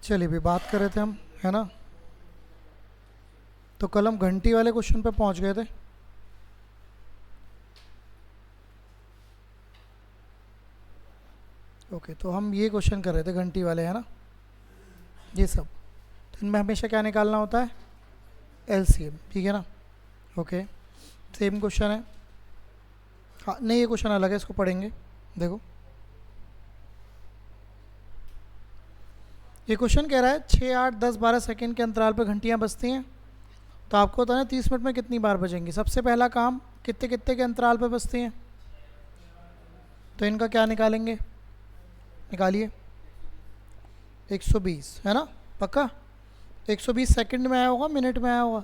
चलिए भी बात कर रहे थे हम, है ना। तो कल हम घंटी वाले क्वेश्चन पे पहुंच गए थे। ओके, तो हम ये क्वेश्चन कर रहे थे घंटी वाले, है ना, ये सब। तो इनमें हमेशा क्या निकालना होता है? एलसीएम, ठीक है ना। ओके, सेम क्वेश्चन है। हाँ नहीं, ये क्वेश्चन अलग है, इसको पढ़ेंगे। देखो, ये क्वेश्चन कह रहा है 6, 8, 10, 12 सेकंड के अंतराल पर घंटियाँ बजती हैं, तो आपको बताना 30 मिनट में कितनी बार बजेंगी। सबसे पहला काम, कितने कितने के अंतराल पर बजती हैं, तो इनका क्या निकालेंगे, निकालिए। 120, है ना, पक्का। 120 सेकंड में आया होगा, मिनट में आया होगा?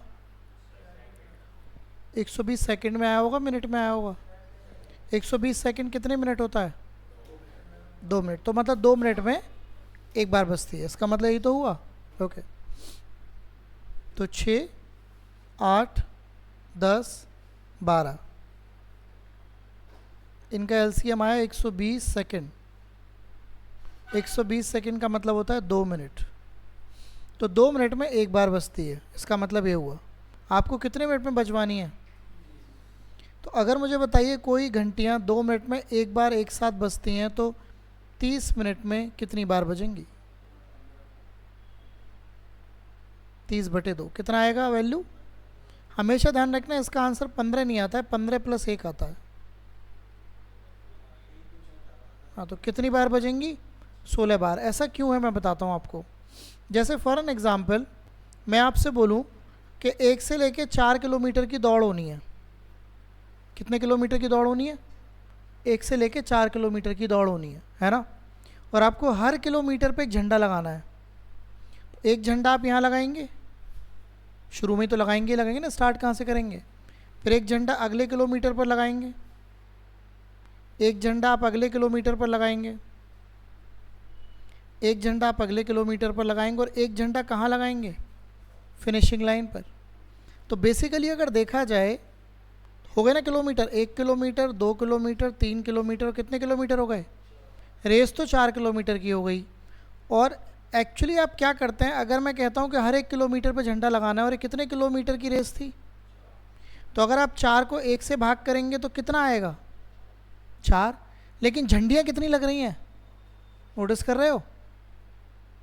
120 सेकंड में आया होगा, मिनट में आया होगा? 120 सेकंड कितने मिनट होता है? 2 मिनट। तो मतलब 2 मिनट में एक बार बजती है, इसका मतलब यही तो हुआ। ओके, तो 6, 8, 10, 12, इनका एलसीएम आया 120 सेकंड। 120 सेकंड का मतलब होता है 2 मिनट। तो 2 मिनट में एक बार बजती है, इसका मतलब ये हुआ। आपको कितने मिनट में बजवानी है? तो अगर मुझे बताइए कोई घंटियाँ 2 मिनट में एक बार एक साथ बजती हैं, तो 30 मिनट में कितनी बार बजेंगी? 30/2 कितना आएगा वैल्यू? हमेशा ध्यान रखना, इसका आंसर 15 नहीं आता है, 15 + 1 आता है। हाँ, तो कितनी बार बजेंगी? 16 बार। ऐसा क्यों है मैं बताता हूँ आपको। जैसे फॉर एन एग्ज़ाम्पल मैं आपसे बोलूँ कि 1 से लेके 4 किलोमीटर की दौड़ होनी है। कितने किलोमीटर की दौड़ होनी है? 1 से लेके 4 किलोमीटर की दौड़ होनी है ना। और आपको हर किलोमीटर पे एक झंडा लगाना है। तो एक झंडा आप यहाँ लगाएंगे, शुरू में तो लगाएंगे ना, स्टार्ट कहाँ से करेंगे। फिर एक झंडा अगले किलोमीटर पर लगाएंगे, एक झंडा आप अगले किलोमीटर पर लगाएंगे, एक झंडा आप अगले किलोमीटर पर लगाएंगे, और एक झंडा कहाँ लगाएंगे? फिनिशिंग लाइन पर। तो बेसिकली अगर देखा जाए, हो गए ना किलोमीटर, 1 किलोमीटर, 2 किलोमीटर, 3 किलोमीटर, कितने किलोमीटर हो गए? रेस तो 4 किलोमीटर की हो गई। और एक्चुअली आप क्या करते हैं, अगर मैं कहता हूँ कि हर 1 किलोमीटर पर झंडा लगाना है, और ये कितने किलोमीटर की रेस थी, तो अगर आप 4 को 1 से भाग करेंगे तो कितना आएगा? 4। लेकिन झंडियाँ कितनी लग रही हैं, नोटिस कर रहे हो?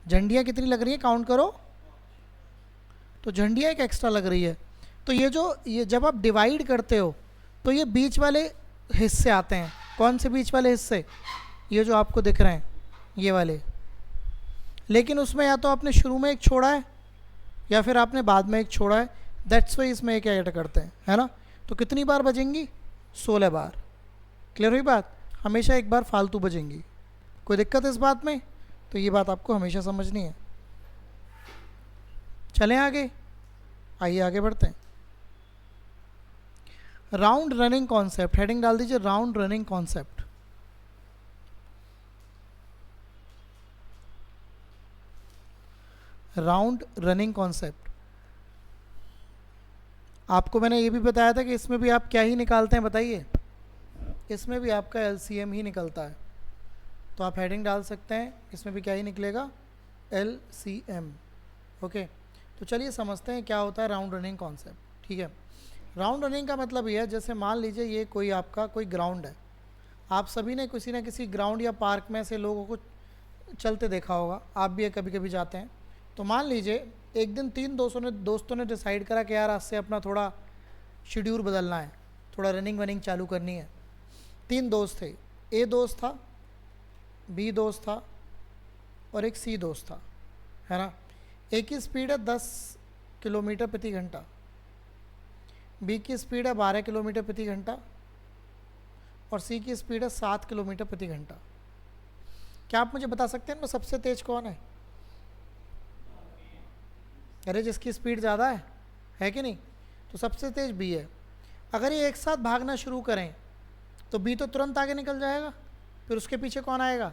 झंडियाँ कितनी लग रही हैं, काउंट करो। तो झंडियाँ एक एक्स्ट्रा लग रही है। तो ये जब आप डिवाइड करते हो, तो ये बीच वाले हिस्से आते हैं। कौन से बीच वाले हिस्से? ये जो आपको दिख रहे हैं, ये वाले। लेकिन उसमें या तो आपने शुरू में एक छोड़ा है, या फिर आपने बाद में एक छोड़ा है। दैट्स वाई इसमें एक ऐड करते हैं, है ना। तो कितनी बार बजेंगी? 16 बार। क्लियर हुई बात? हमेशा एक बार फालतू बजेंगी। कोई दिक्कत है इस बात में? तो ये बात आपको हमेशा समझनी है। चलें आगे, आइए आगे बढ़ते हैं। राउंड रनिंग कॉन्सेप्ट, हेडिंग डाल दीजिए round running concept. Round running concept. आपको मैंने ये भी बताया था कि इसमें भी आप क्या ही निकालते हैं, बताइए। इसमें भी आपका एलसीएम ही निकलता है। तो आप हेडिंग डाल सकते हैं, इसमें भी क्या ही निकलेगा? एलसीएम। ओके, तो चलिए समझते हैं क्या होता है राउंड रनिंग कॉन्सेप्ट। ठीक है, राउंड रनिंग का मतलब ये है, जैसे मान लीजिए ये कोई आपका कोई ग्राउंड है। आप सभी ने किसी न किसी ग्राउंड या पार्क में से लोगों को चलते देखा होगा, आप भी कभी कभी जाते हैं। तो मान लीजिए एक दिन 3 दोस्तों ने डिसाइड करा कि यार आज से अपना थोड़ा शेड्यूल बदलना है, थोड़ा रनिंग वनिंग चालू करनी है। 3 दोस्त थे, ए दोस्त था, बी दोस्त था, और एक सी दोस्त था, है ना। ए की स्पीड है 10 किलोमीटर प्रति घंटा, बी की स्पीड है 12 किलोमीटर प्रति घंटा, और सी की स्पीड है 7 किलोमीटर प्रति घंटा। क्या आप मुझे बता सकते हैं इनमें सबसे तेज कौन है? अरे जिसकी स्पीड ज़्यादा है कि नहीं? तो सबसे तेज बी है। अगर ये एक साथ भागना शुरू करें तो बी तो तुरंत आगे निकल जाएगा, फिर उसके पीछे कौन आएगा,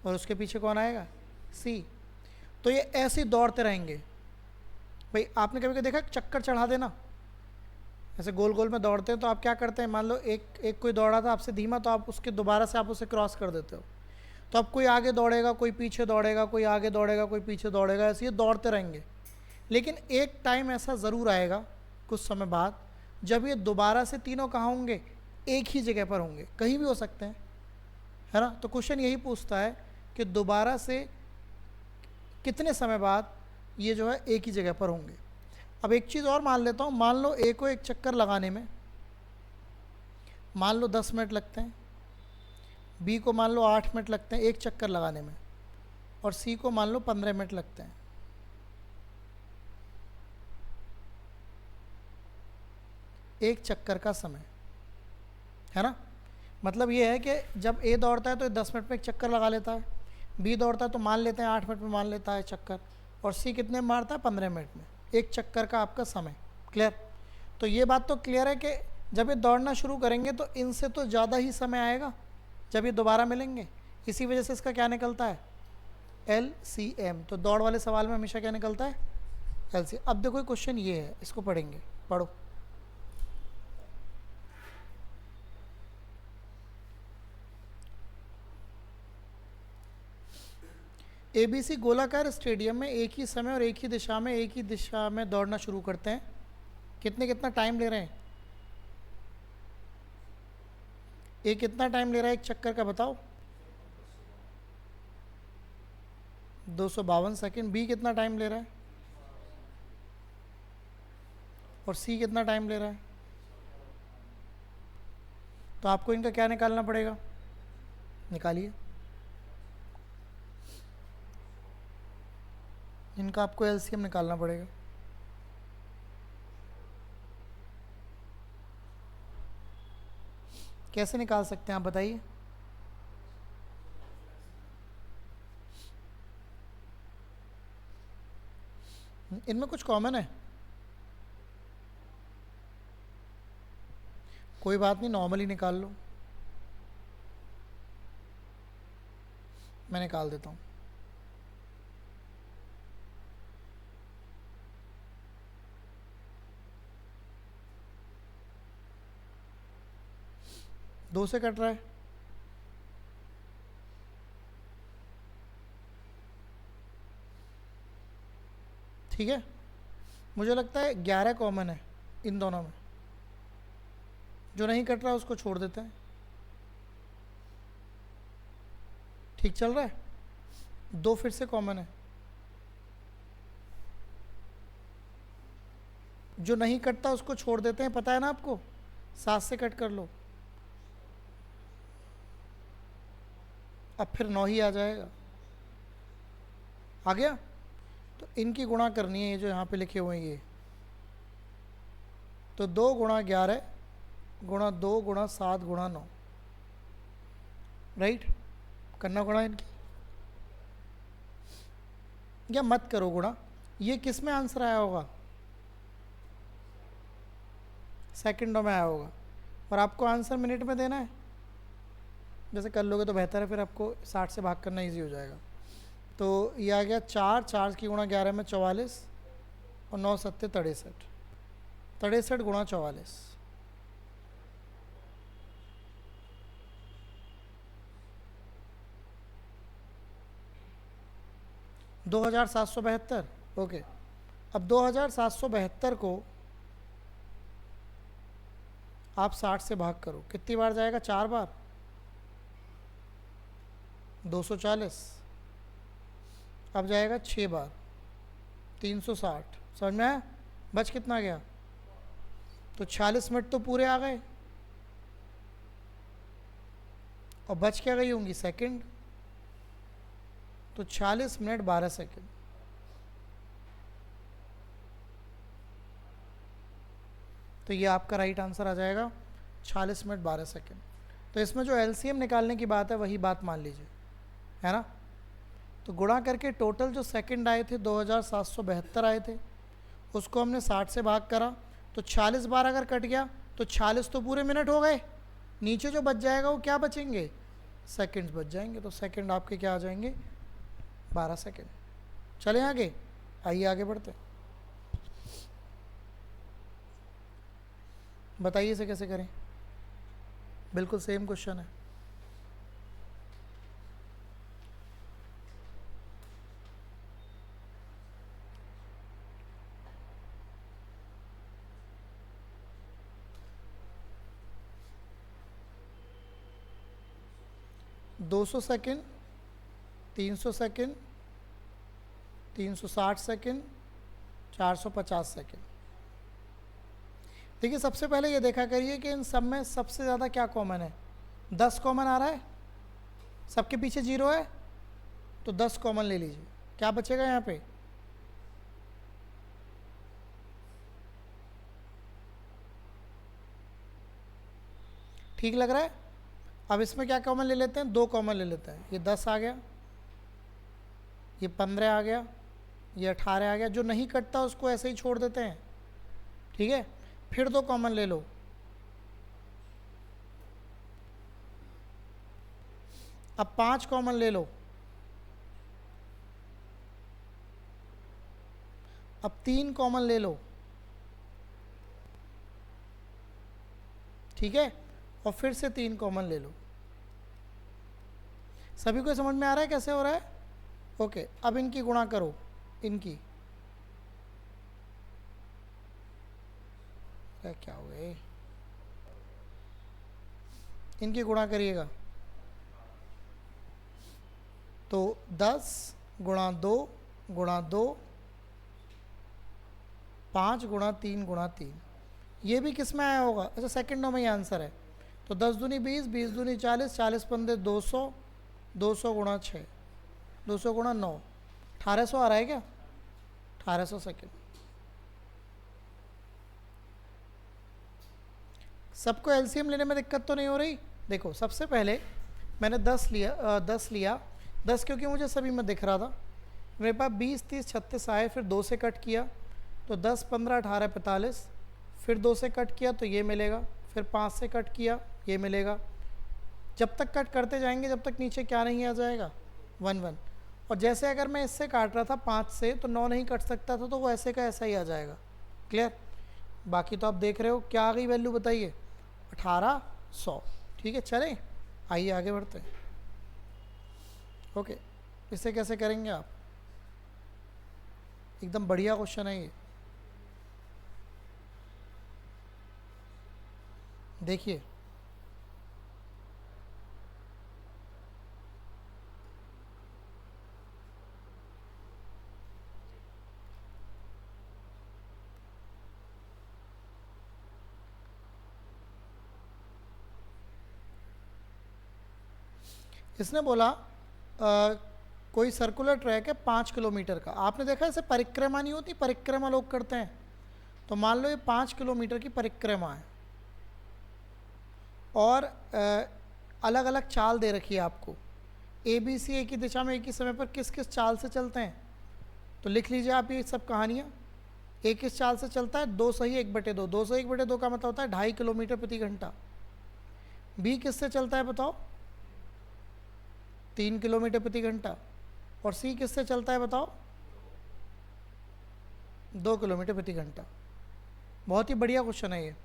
और उसके पीछे कौन आएगा? सी। तो ये ऐसे दौड़ते रहेंगे। भाई आपने कभी कभी देखा चक्कर चढ़ा देना, ऐसे गोल गोल में दौड़ते हैं। तो आप क्या करते हैं, मान लो एक कोई दौड़ा था आपसे धीमा, तो आप उसके दोबारा से आप उसे क्रॉस कर देते हो। तो अब कोई आगे दौड़ेगा, कोई पीछे दौड़ेगा, कोई आगे दौड़ेगा, कोई पीछे दौड़ेगा, ऐसे ये दौड़ते रहेंगे। लेकिन एक टाइम ऐसा ज़रूर आएगा कुछ समय बाद जब ये दोबारा से तीनों कहाँ होंगे, एक ही जगह पर होंगे, कहीं भी हो सकते हैं, है ना। तो क्वेश्चन यही पूछता है कि दोबारा से कितने समय बाद ये जो है एक ही जगह पर होंगे। अब एक चीज़ और मान लेता हूँ, मान लो ए को एक चक्कर लगाने में मान लो 10 मिनट लगते हैं, बी को मान लो 8 मिनट लगते हैं एक चक्कर लगाने में, और सी को मान लो 15 मिनट लगते हैं। एक चक्कर का समय, है ना। मतलब ये है कि जब ए दौड़ता है तो 10 मिनट में एक चक्कर लगा लेता है, बी दौड़ता है तो मान लेते हैं 8 मिनट में मान लेता है चक्कर, और सी कितने में मारता है, 15 मिनट में। एक चक्कर का आपका समय क्लियर। तो ये बात तो क्लियर है कि जब ये दौड़ना शुरू करेंगे तो इनसे तो ज़्यादा ही समय आएगा जब ये दोबारा मिलेंगे। इसी वजह से इसका क्या निकलता है, LCM। तो दौड़ वाले सवाल में हमेशा क्या निकलता है, LCM। अब देखो क्वेश्चन ये है, इसको पढ़ेंगे, पढ़ो। ABC गोलाकार स्टेडियम में एक ही समय और एक ही दिशा में दौड़ना शुरू करते हैं। कितना टाइम ले रहे हैं, ए कितना टाइम ले रहा है एक चक्कर का, बताओ। 252 सेकेंड। बी कितना टाइम ले रहा है, और सी कितना टाइम ले रहा है। तो आपको इनका क्या निकालना पड़ेगा, निकालिए। इनका आपको LCM निकालना पड़ेगा। कैसे निकाल सकते हैं आप बताइए। इनमें कुछ कॉमन है, कोई बात नहीं, नॉर्मली निकाल लो, मैं निकाल देता हूँ। दो से कट रहा है, ठीक है। मुझे लगता है 11 कॉमन है इन दोनों में, जो नहीं कट रहा उसको छोड़ देते हैं। ठीक चल रहा है, 2 फिर से कॉमन है, जो नहीं कटता उसको छोड़ देते हैं, पता है ना आपको। 7 से कट कर लो, अब फिर 9 ही आ जाएगा, आ गया। तो इनकी गुणा करनी है, ये जो यहाँ पे लिखे हुए हैं ये, तो 2 गुणा 11 गुणा 2 गुणा 7 गुणा 9, राइट। करना गुणा इनकी, या मत करो गुणा। ये किस में आंसर आया होगा, सेकंडों में आया होगा, और आपको आंसर मिनट में देना है। जैसे कर लोगे तो बेहतर है, फिर आपको 60 से भाग करना इजी हो जाएगा। तो ये आ गया 4 की गुणा 11 में 44, और 9 सत्ते 63, 63 गुणा 44, 2772। ओके, अब 2772 को आप 60 से भाग करो, कितनी बार जाएगा, 4 बार, 240। अब जाएगा 6 बार, 360। समझ में आया, बच कितना गया, तो 46 मिनट तो पूरे आ गए, और बच क्या गई होंगी सेकंड, तो 40 मिनट 12 सेकंड। तो ये आपका राइट आंसर आ जाएगा, 40 मिनट 12 सेकंड। तो इसमें जो LCM निकालने की बात है वही बात मान लीजिए, है ना। तो गुणा करके टोटल जो सेकंड आए थे 2772 आए थे, उसको हमने 60 से भाग करा, तो 40 बार अगर कट गया तो 40 तो पूरे मिनट हो गए, नीचे जो बच जाएगा वो क्या बचेंगे, सेकंड्स बच जाएंगे। तो सेकंड आपके क्या आ जाएंगे, 12 सेकंड। चलें आगे, आइए आगे बढ़ते, बताइए इसे कैसे करें। बिल्कुल सेम क्वेश्चन है, 200 सेकंड, 300 सेकंड, 360 सेकंड, 450 सेकंड। देखिए सबसे पहले ये देखा करिए कि इन सब में सबसे ज़्यादा क्या कॉमन है। 10 कॉमन आ रहा है, सबके पीछे 0 है, तो 10 कॉमन ले लीजिए। क्या बचेगा यहाँ पे? ठीक लग रहा है? अब इसमें क्या कॉमन ले लेते हैं? 2 कॉमन ले लेते हैं। ये 10 आ गया, ये 15 आ गया, ये 18 आ गया। जो नहीं कटता उसको ऐसे ही छोड़ देते हैं, ठीक है। फिर 2 कॉमन ले लो, अब 5 कॉमन ले लो, अब 3 कॉमन ले लो, ठीक है, और फिर से 3 कॉमन ले लो। सभी को समझ में आ रहा है कैसे हो रहा है? ओके, अब इनकी गुणा करो, इनकी क्या हो गए, इनकी गुणा करिएगा। तो 10 गुणा 2 गुणा 2, 5 गुणा 3 गुणा 3, ये भी किस में आया होगा? अच्छा, सेकंडों में ही आंसर है। तो 10 दूनी 20, 20 दूनी 40, 40 पंदे 200, 200 गुणा 6, 200 गुणा 9, 1800 आ रहा है क्या? 1800 सेकंड। सबको एलसीएम लेने में दिक्कत तो नहीं हो रही? देखो सबसे पहले मैंने 10 लिया, 10 क्योंकि मुझे सभी में दिख रहा था। मेरे पास 20, 30, 36 आए, फिर 2 से कट किया तो 10, 15, 18, 45, फिर 2 से कट किया तो ये मिलेगा, फिर 5 से कट किया ये मिलेगा। जब तक कट करते जाएंगे जब तक नीचे क्या नहीं आ जाएगा? 1 1। और जैसे अगर मैं इससे काट रहा था 5 से तो 9 नहीं कट सकता था, तो वो ऐसे का ऐसा ही आ जाएगा। क्लियर? बाकी तो आप देख रहे हो क्या आ गई वैल्यू, बताइए? 1800। ठीक है, चलें, आइए आगे बढ़ते हैं। ओके, इसे कैसे करेंगे आप? एकदम बढ़िया क्वेश्चन है ये, देखिए। इसने बोला कोई सर्कुलर ट्रैक है 5 किलोमीटर का। आपने देखा ऐसे परिक्रमा नहीं होती, परिक्रमा लोग करते हैं। तो मान लो ये 5 किलोमीटर की परिक्रमा है और अलग अलग चाल दे रखी है आपको। ए बी सी एक ही दिशा में एक ही समय पर किस किस चाल से चलते हैं? तो लिख लीजिए आप ये सब कहानियाँ। एक किस चाल से चलता है? 2 सही 1/2। 2 सही 1/2 का मतलब होता है 2.5 किलोमीटर प्रति घंटा। बी किससे चलता है बताओ? 3 किलोमीटर प्रति घंटा। और सी किससे चलता है बताओ? 2 किलोमीटर प्रति घंटा। बहुत ही बढ़िया क्वेश्चन है ये।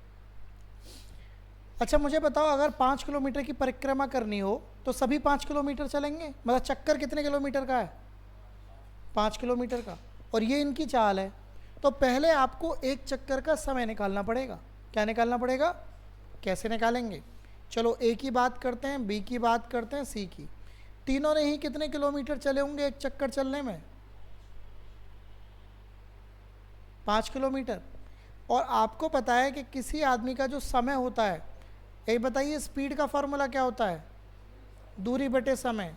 अच्छा मुझे बताओ, अगर 5 किलोमीटर की परिक्रमा करनी हो तो सभी 5 किलोमीटर चलेंगे? मतलब चक्कर कितने किलोमीटर का है? 5 किलोमीटर का। और ये इनकी चाल है, तो पहले आपको एक चक्कर का समय निकालना पड़ेगा। क्या निकालना पड़ेगा? कैसे निकालेंगे? चलो ए की बात करते हैं, बी की बात करते हैं, सी की। तीनों ने ही कितने किलोमीटर चले होंगे एक चक्कर चलने में? 5 किलोमीटर। और आपको पता है कि किसी आदमी का जो समय होता है, ये बताइए स्पीड का फॉर्मूला क्या होता है? दूरी बटे समय।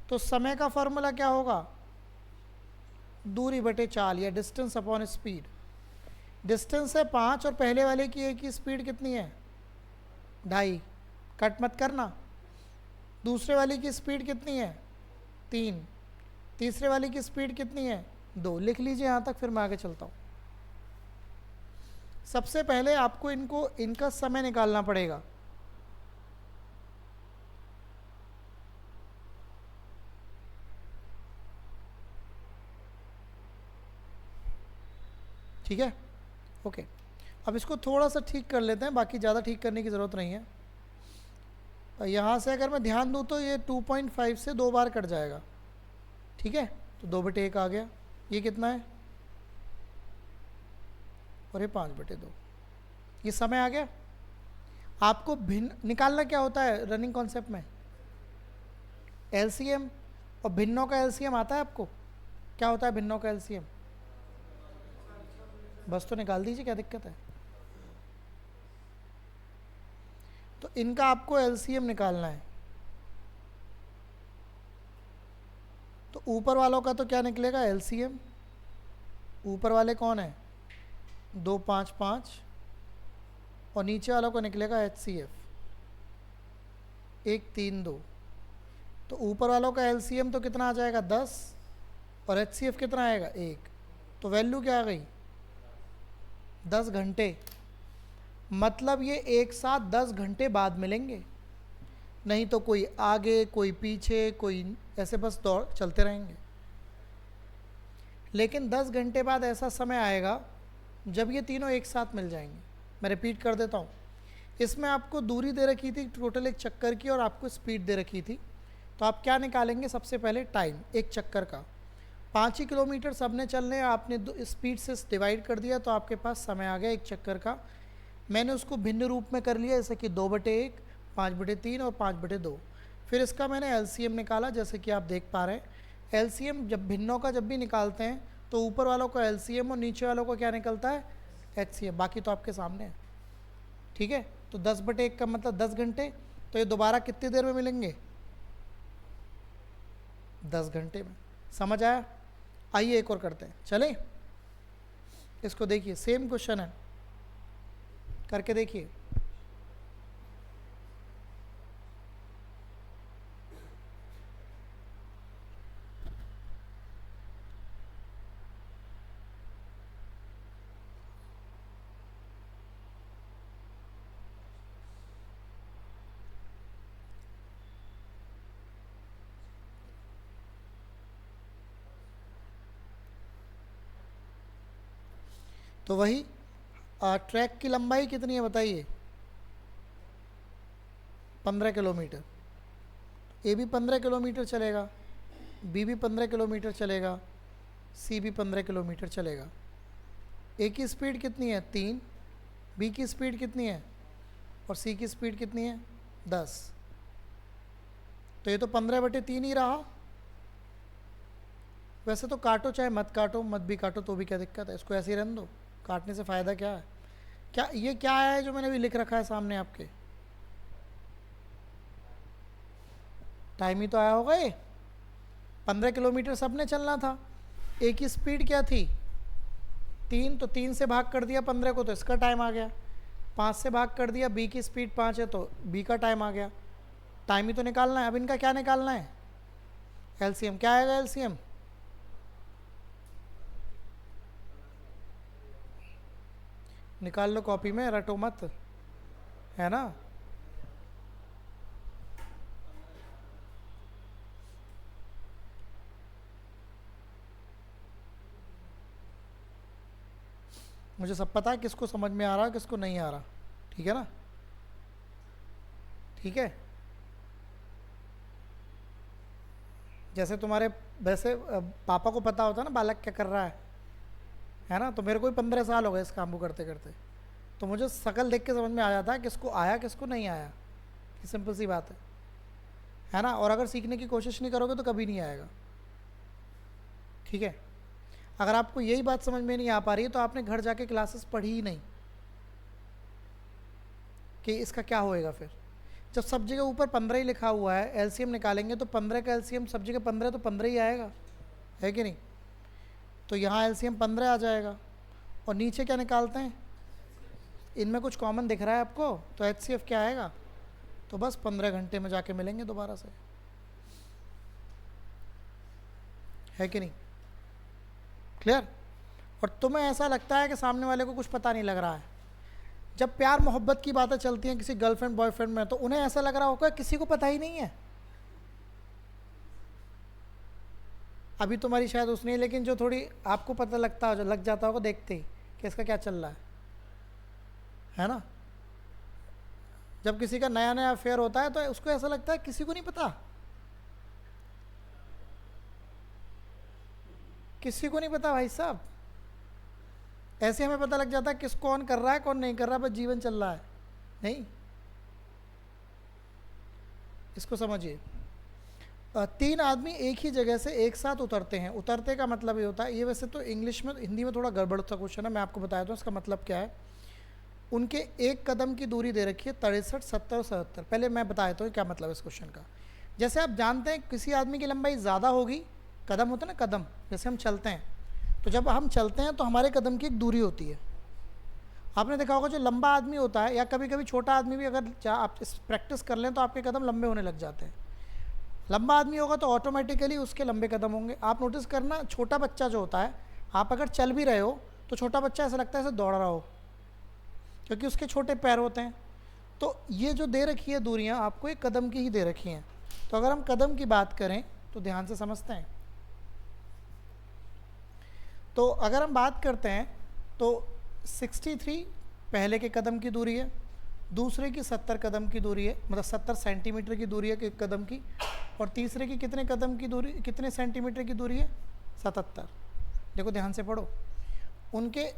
तो समय का फॉर्मूला क्या होगा? दूरी बटे चाल, या डिस्टेंस अपॉन स्पीड। डिस्टेंस है 5 और पहले वाले की एक की स्पीड कितनी है? 2.5। कट मत करना। दूसरे वाले की स्पीड कितनी है? 3। तीसरे वाले की स्पीड कितनी है? 2। लिख लीजिए यहाँ तक, फिर मैं आगे चलता हूँ। सबसे पहले आपको इनका समय निकालना पड़ेगा। ठीक है, ओके। अब इसको थोड़ा सा ठीक कर लेते हैं, बाकी ज़्यादा ठीक करने की ज़रूरत नहीं है। यहाँ से अगर मैं ध्यान दूँ तो ये 2.5 से 2 बार कट जाएगा। ठीक है, तो 2/1 आ गया। ये कितना है? और ये 5/2। ये समय आ गया। आपको भिन्न निकालना क्या होता है रनिंग कॉन्सेप्ट में? एलसीएम और भिन्नों का एलसीएम आता है आपको? क्या होता है भिन्नों का एलसीएम? बस तो निकाल दीजिए, क्या दिक्कत है। तो इनका आपको एलसीएम निकालना है। तो ऊपर वालों का तो क्या निकलेगा? एलसीएम। ऊपर वाले कौन है? 2 5 5, और नीचे वालों को निकलेगा एचसीएफ 1 3 2। तो ऊपर वालों का एलसीएम तो कितना आ जाएगा? 10, और एचसीएफ कितना आएगा? 1। तो वैल्यू क्या आ गई? 10 घंटे। मतलब ये एक साथ 10 घंटे बाद मिलेंगे, नहीं तो कोई आगे कोई पीछे कोई ऐसे बस दौड़ चलते रहेंगे। लेकिन 10 घंटे बाद ऐसा समय आएगा जब ये तीनों एक साथ मिल जाएंगे। मैं रिपीट कर देता हूँ। इसमें आपको दूरी दे रखी थी टोटल एक चक्कर की, और आपको स्पीड दे रखी थी। तो आप क्या निकालेंगे? सबसे पहले टाइम एक चक्कर का। 5 ही किलोमीटर सबने चलने, आपने स्पीड से डिवाइड कर दिया, तो आपके पास समय आ गया एक चक्कर का। मैंने उसको भिन्न रूप में कर लिया, जैसे कि 2/1, 5/3 और 5/2। फिर इसका मैंने एलसीएम निकाला, जैसे कि आप देख पा रहे हैं। एलसीएम जब भिन्नों का जब भी निकालते हैं तो ऊपर वालों का एलसीएम और नीचे वालों का क्या निकलता है? एचसीएफ। बाकी तो आपके सामने है, ठीक है। तो 10/1 का मतलब 10 घंटे। तो ये दोबारा कितनी देर में मिलेंगे? 10 घंटे में। समझ आया? आइए एक और करते हैं, चले। इसको देखिए, सेम क्वेश्चन है, करके देखिए। तो वही ट्रैक की लंबाई कितनी है बताइए? 15 किलोमीटर। ए भी 15 किलोमीटर चलेगा, बी भी 15 किलोमीटर चलेगा, सी भी 15 किलोमीटर चलेगा। ए की स्पीड कितनी है? 3। बी की स्पीड कितनी है? और सी की स्पीड कितनी है? 10। तो ये तो 15/3 ही रहा। वैसे तो काटो चाहे मत काटो, मत भी काटो तो भी क्या दिक्कत है, इसको ऐसे ही रहने दो। काटने से फ़ायदा क्या है? क्या ये क्या है जो मैंने भी लिख रखा है सामने आपके? टाइम ही तो आया होगा ये। 15 किलोमीटर सबने चलना था। ए की स्पीड क्या थी? 3, तो 3 से भाग कर दिया 15 को, तो इसका टाइम आ गया। 5 से भाग कर दिया, बी की स्पीड 5 है तो बी का टाइम आ गया। टाइम ही तो निकालना है। अब इनका क्या निकालना है? एलसीएम। क्या आएगा एलसीएम? निकाल लो कॉपी में, रटो मत, है ना। मुझे सब पता है किसको समझ में आ रहा है किसको नहीं आ रहा, ठीक है ना। ठीक है, जैसे तुम्हारे वैसे पापा को पता होता है ना बालक क्या कर रहा है ना। तो मेरे को भी 15 साल हो गए इस काम को करते करते, तो मुझे शकल देख के समझ में आ जाता है किसको आया किसको नहीं आया। ये सिंपल सी बात है ना। और अगर सीखने की कोशिश नहीं करोगे तो कभी नहीं आएगा, ठीक है। अगर आपको यही बात समझ में नहीं आ पा रही है तो आपने घर जाके क्लासेस पढ़ी ही नहीं कि इसका क्या होएगा। फिर जब सब जगह ऊपर 15 ही लिखा हुआ है, एलसीएम निकालेंगे तो 15 का एलसीएम सब जगह 15 तो 15 ही आएगा, है कि नहीं। तो यहाँ एलसीएम 15 आ जाएगा। और नीचे क्या निकालते हैं? इनमें कुछ कॉमन दिख रहा है आपको, तो एचसीएफ क्या आएगा? तो बस 15 घंटे में जाके मिलेंगे दोबारा से, है कि नहीं। क्लियर। और तुम्हें ऐसा लगता है कि सामने वाले को कुछ पता नहीं लग रहा है। जब प्यार मोहब्बत की बातें चलती हैं किसी गर्लफ्रेंड बॉयफ्रेंड में, तो उन्हें ऐसा लग रहा होगा किसी को पता ही नहीं है। अभी तुम्हारी शायद उसने ही, लेकिन जो थोड़ी आपको पता लगता हो, जो लग जाता होगा देखते ही कि इसका क्या चल रहा है ना। जब किसी का नया नया अफेयर होता है तो उसको ऐसा लगता है किसी को नहीं पता, किसी को नहीं पता भाई साहब। ऐसे हमें पता लग जाता है किस कौन कर रहा है कौन नहीं कर रहा, बस जीवन चल रहा है। नहीं, इसको समझिए। तीन आदमी एक ही जगह से एक साथ उतरते हैं। उतरते का मतलब ये होता है, ये वैसे तो इंग्लिश में, हिंदी में थोड़ा गड़बड़ सा क्वेश्चन है, मैं आपको बताया था इसका मतलब क्या है। उनके एक कदम की दूरी दे रखी है 63, 70 और 77। पहले मैं बता देता हूँ क्या मतलब है इस क्वेश्चन का। जैसे आप जानते हैं किसी आदमी की लंबाई ज़्यादा होगी, कदम होता है ना कदम, जैसे हम चलते हैं, तो जब हम चलते हैं तो हमारे कदम की एक दूरी होती है। आपने देखा होगा जो लंबा आदमी होता है, या कभी कभी छोटा आदमी भी, अगर आप प्रैक्टिस कर लें तो आपके कदम लंबे होने लग जाते हैं। लंबा आदमी होगा तो ऑटोमेटिकली उसके लंबे कदम होंगे। आप नोटिस करना, छोटा बच्चा जो होता है, आप अगर चल भी रहे हो तो छोटा बच्चा ऐसा लगता है जैसे दौड़ रहा हो, क्योंकि उसके छोटे पैर होते हैं। तो ये जो दे रखी है दूरियां आपको एक कदम की ही दे रखी हैं। तो अगर हम कदम की बात करें तो ध्यान से समझते हैं। तो अगर हम बात करते हैं तो 63 पहले के कदम की दूरी है, दूसरे की 70 कदम की दूरी है, मतलब 70 सेंटीमीटर की दूरी है एक कदम की, और तीसरे की कितने कदम की दूरी, कितने सेंटीमीटर की दूरी है, 77। देखो ध्यान से पढ़ो, उनके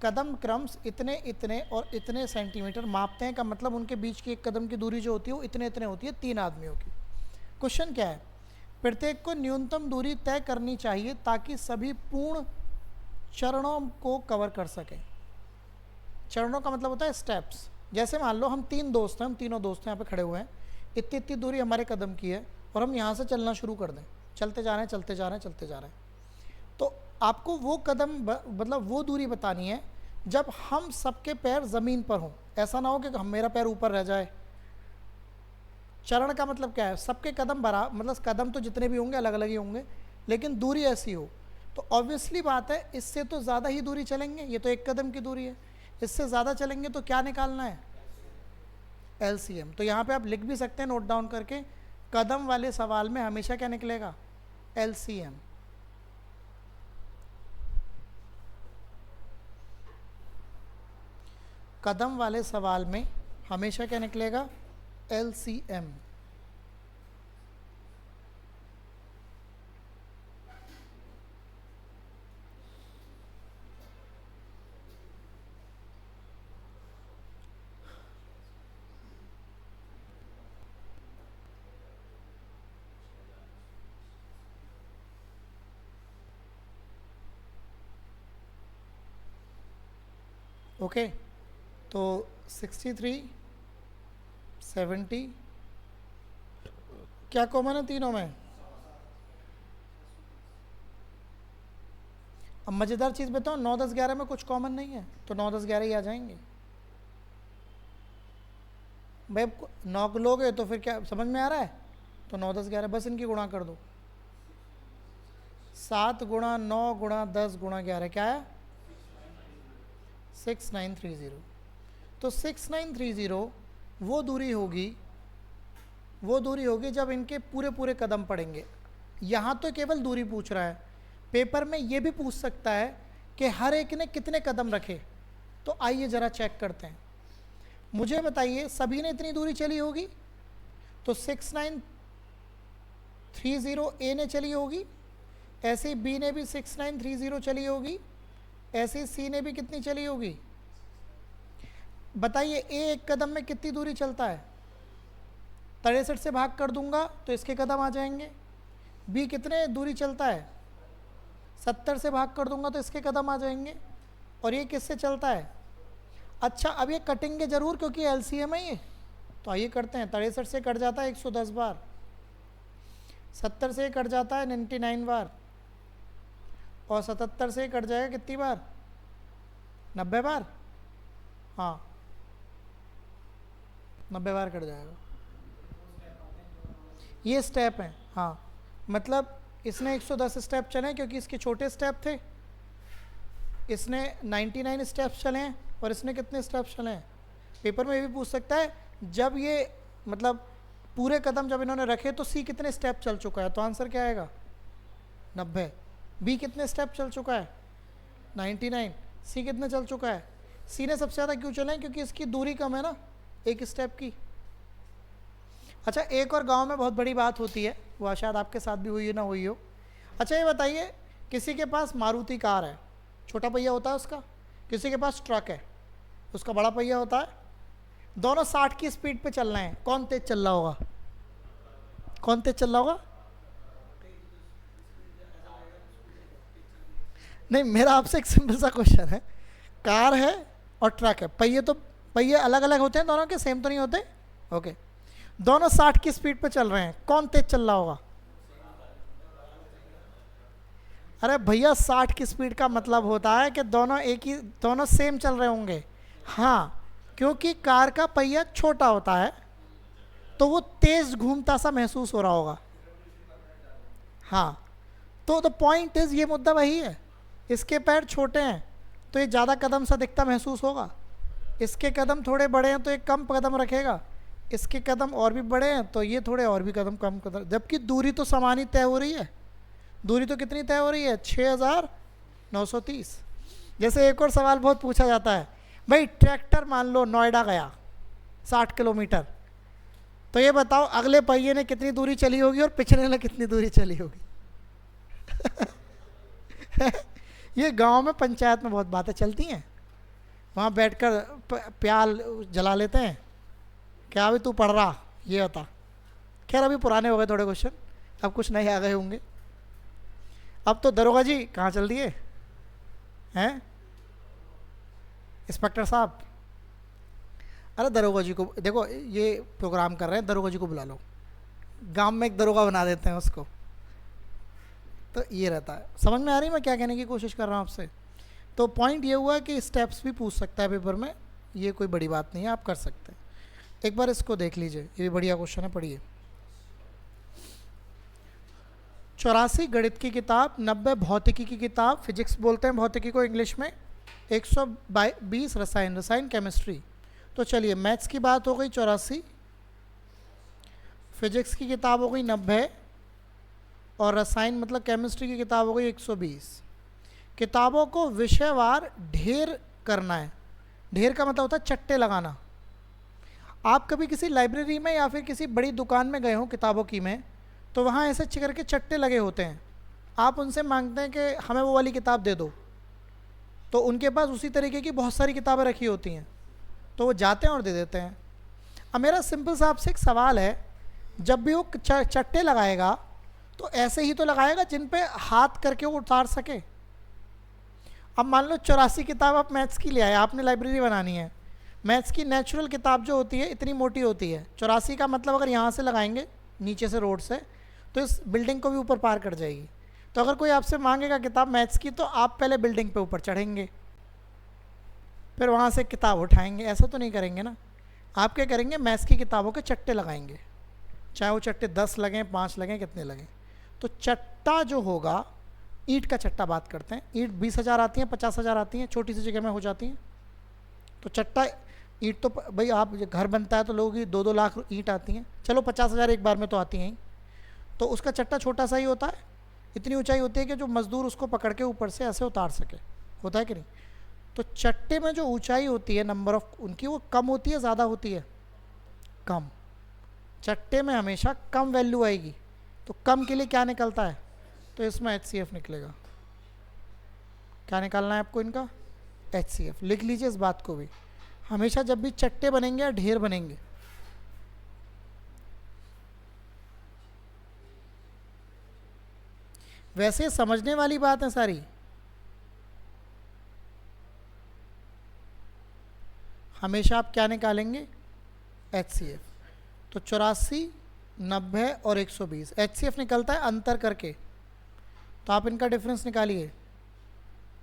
कदम क्रम्स इतने इतने और इतने सेंटीमीटर मापते हैं, का मतलब उनके बीच की एक कदम की दूरी जो होती है वो इतने इतने होती है तीन आदमियों की। क्वेश्चन क्या है, प्रत्येक को न्यूनतम दूरी तय करनी चाहिए ताकि सभी पूर्ण चरणों को कवर कर सकें। चरणों का मतलब होता है स्टेप्स। जैसे मान लो हम तीन दोस्त हैं, हम तीनों दोस्त यहाँ पे खड़े हुए हैं, इतनी इतनी दूरी हमारे कदम की है, और हम यहाँ से चलना शुरू कर दें, चलते जा रहे हैं चलते जा रहे हैं चलते जा रहे हैं, तो आपको वो कदम मतलब वो दूरी बतानी है जब हम सबके पैर ज़मीन पर हों। ऐसा ना हो कि हम, मेरा पैर ऊपर रह जाए। चरण का मतलब क्या है, सबके कदम मतलब कदम तो जितने भी होंगे अलग अलग ही होंगे, लेकिन दूरी ऐसी हो। तो ऑब्वियसली बात है, इससे तो ज़्यादा ही दूरी चलेंगे, ये तो एक कदम की दूरी है, इससे ज़्यादा चलेंगे तो क्या निकालना है, LCM। तो यहाँ पे आप लिख भी सकते हैं नोट डाउन करके, कदम वाले सवाल में हमेशा क्या निकलेगा, LCM। कदम वाले सवाल में हमेशा क्या निकलेगा, LCM। ओके, तो 63, 70 क्या कॉमन है तीनों में। अब मज़ेदार चीज़ बताओ, 9, 10, 11 में कुछ कॉमन नहीं है, तो 9, 10, 11 ही आ जाएंगे। भाई 9 को लोगे तो फिर क्या समझ में आ रहा है, तो 9, 10, 11 बस इनकी गुणा कर दो, 7 गुणा 9 गुणा 10 गुणा 11 क्या है, 6930। तो 6930 वो दूरी होगी जब इनके पूरे पूरे कदम पड़ेंगे। यहाँ तो केवल दूरी पूछ रहा है, पेपर में ये भी पूछ सकता है कि हर एक ने कितने कदम रखे। तो आइए ज़रा चेक करते हैं, मुझे बताइए सभी ने इतनी दूरी चली होगी, तो 6930 ए ने चली होगी, ऐसे ही बी ने भी 6930 चली होगी, ऐसे ही सी ने भी कितनी चली होगी। बताइए ए एक कदम में कितनी दूरी चलता है, 63 से भाग कर दूंगा तो इसके कदम आ जाएंगे। बी कितने दूरी चलता है, 70 से भाग कर दूंगा तो इसके कदम आ जाएंगे। और ये किससे चलता है, अच्छा अब ये कटेंगे ज़रूर क्योंकि LCM है ये, तो आइए करते हैं। 63 से कट जाता है 110 बार, 70 से कट जाता है 99 बार, और 77 से कट जाएगा कितनी बार, 90 बार। हाँ 90 बार कट जाएगा। ये स्टेप हैं, हाँ मतलब इसने 110 स्टेप चले क्योंकि इसके छोटे स्टेप थे, इसने 99 स्टेप्स चले हैं, और इसने कितने स्टेप्स चले हैं। पेपर में ये भी पूछ सकता है, जब ये मतलब पूरे कदम जब इन्होंने रखे तो सी कितने स्टेप चल चुका है, तो आंसर क्या आएगा 90। बी कितने स्टेप चल चुका है 99, सी कितने चल चुका है, सी ने सबसे ज़्यादा क्यों चले हैं, क्योंकि इसकी दूरी कम है ना एक स्टेप की। अच्छा एक और गांव में बहुत बड़ी बात होती है, वो शायद आपके साथ भी हुई ना हुई हो। अच्छा ये बताइए, किसी के पास मारुति कार है, छोटा पहिया होता है उसका, किसी के पास ट्रक है, उसका बड़ा पहिया होता है, दोनों 60 की स्पीड पे चल रहे हैं, कौन तेज चल रहा होगा, कौन तेज चल रहा होगा? नहीं, मेरा आपसे एक सिंपल सा क्वेश्चन है, कार है और ट्रक है, पहिए तो पहिए अलग अलग होते हैं दोनों के, सेम तो नहीं होते? ओके, दोनों 60 की स्पीड पे चल रहे हैं, कौन तेज चल रहा होगा? अरे भैया 60 की स्पीड का मतलब होता है कि दोनों सेम चल रहे होंगे। हाँ, क्योंकि कार का पहिया छोटा होता है तो वो तेज घूमता सा महसूस हो रहा होगा। हाँ, तो द पॉइंट इज, ये मुद्दा वही है, इसके पैर छोटे हैं तो ये ज़्यादा कदम सा दिखता महसूस होगा, इसके कदम थोड़े बड़े हैं तो ये कम कदम रखेगा, इसके कदम और भी बड़े हैं तो ये थोड़े और भी कदम कम कदम, जबकि दूरी तो समान ही तय हो रही है। दूरी तो कितनी तय हो रही है? 6930। जैसे एक और सवाल बहुत पूछा जाता है, भाई ट्रैक्टर मान लो नोएडा गया 60 किलोमीटर, तो ये बताओ अगले पहिए ने कितनी दूरी चली होगी और पिछले ने कितनी दूरी चली होगी? ये गांव में पंचायत में बहुत बातें चलती हैं, वहाँ बैठकर प्याल जला लेते हैं, क्या अभी तू पढ़ रहा, ये बता। खैर अभी पुराने हो गए थोड़े क्वेश्चन, अब कुछ नए आ गए होंगे। अब तो दरोगा जी कहाँ चल दिए हैं? इंस्पेक्टर साहब, अरे दरोगा जी को देखो, ये प्रोग्राम कर रहे हैं, दरोगा जी को बुला लो, गांव में एक दरोगा बना देते हैं उसको। तो ये रहता है, समझ में आ रही है मैं क्या कहने की कोशिश कर रहा हूँ आपसे? तो पॉइंट ये हुआ कि स्टेप्स भी पूछ सकता है पेपर में, ये कोई बड़ी बात नहीं है, आप कर सकते हैं। एक बार इसको देख लीजिए, ये भी बढ़िया क्वेश्चन है, पढ़िए। 84 गणित की किताब, 90 भौतिकी की किताब, फिजिक्स बोलते हैं भौतिकी को इंग्लिश में, 120 रसायन केमिस्ट्री। तो चलिए, मैथ्स की बात हो गई 84, फिजिक्स की किताब हो गई 90, और रसायन मतलब केमिस्ट्री की किताब हो गई 120। किताबों को विषयवार ढेर करना है। ढेर का मतलब होता है चट्टे लगाना। आप कभी किसी लाइब्रेरी में या फिर किसी बड़ी दुकान में गए हो किताबों की में, तो वहाँ ऐसे करके चट्टे लगे होते हैं, आप उनसे मांगते हैं कि हमें वो वाली किताब दे दो, तो उनके पास उसी तरीके की बहुत सारी किताबें रखी होती हैं, तो वो जाते हैं और दे देते हैं। अब मेरा सिंपल सा आपसे एक सवाल है, जब भी वो चट्टे लगाएगा तो ऐसे ही तो लगाएगा जिन पे हाथ करके वो उतार सके। अब मान लो 84 किताब आप मैथ्स की ले आए, आपने लाइब्रेरी बनानी है, मैथ्स की नेचुरल किताब जो होती है इतनी मोटी होती है, 84 का मतलब अगर यहाँ से लगाएंगे नीचे से रोड से तो इस बिल्डिंग को भी ऊपर पार कर जाएगी। तो अगर कोई आपसे मांगेगा किताब मैथ्स की, तो आप पहले बिल्डिंग पे ऊपर चढ़ेंगे, फिर वहाँ से किताब उठाएंगे, ऐसा तो नहीं करेंगे ना। आप क्या करेंगे, मैथ्स की किताबों के चट्टे लगाएंगे, चाहे वो चट्टे 10 लगें, 5 लगें, कितने लगें। तो चट्टा जो होगा, ईंट का चट्टा बात करते हैं, ईंट 20,000 आती हैं, 50,000 आती हैं, छोटी सी जगह में हो जाती हैं। तो चट्टा ईंट तो भाई, आप घर बनता है तो लोगों की 2-2 लाख ईंट आती हैं, चलो 50,000 एक बार में तो आती हैं ही, तो उसका चट्टा छोटा सा ही होता है, इतनी ऊंचाई होती है कि जो मजदूर उसको पकड़ के ऊपर से ऐसे उतार सके, होता है कि नहीं? तो चट्टे में जो ऊंचाई होती है, नंबर ऑफ उनकी, वो कम होती है ज़्यादा होती है? कम। चट्टे में हमेशा कम वैल्यू आएगी, तो कम के लिए क्या निकलता है? तो इसमें HCF निकलेगा। क्या निकालना है आपको इनका? HCF। लिख लीजिए इस बात को भी, हमेशा जब भी चट्टे बनेंगे या ढेर बनेंगे, वैसे समझने वाली बात है सारी, हमेशा आप क्या निकालेंगे? HCF। तो 84, 90 और 120 HCF निकलता है अंतर करके, तो आप इनका डिफरेंस निकालिए,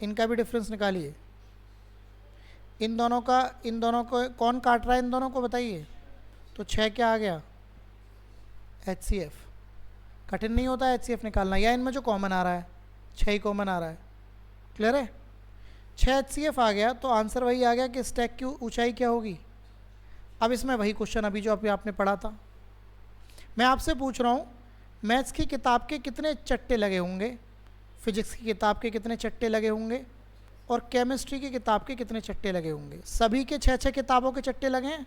इनका भी डिफरेंस निकालिए, इन दोनों को कौन काट रहा है, इन दोनों को बताइए। तो 6 क्या आ गया? HCF। कठिन नहीं होता है HCF निकालना, या इनमें जो कॉमन आ रहा है 6 ही कॉमन आ रहा है, क्लियर है? 6 HCF आ गया, तो आंसर वही आ गया कि स्टैक की ऊंचाई क्या होगी। अब इसमें वही क्वेश्चन अभी जो अभी आपने पढ़ा था, मैं आपसे पूछ रहा हूँ, मैथ्स की किताब के कितने चट्टे लगे होंगे, फिजिक्स की किताब के कितने चट्टे लगे होंगे, और केमिस्ट्री की किताब के कितने चट्टे लगे होंगे? सभी के 6-6 किताबों के चट्टे लगे हैं?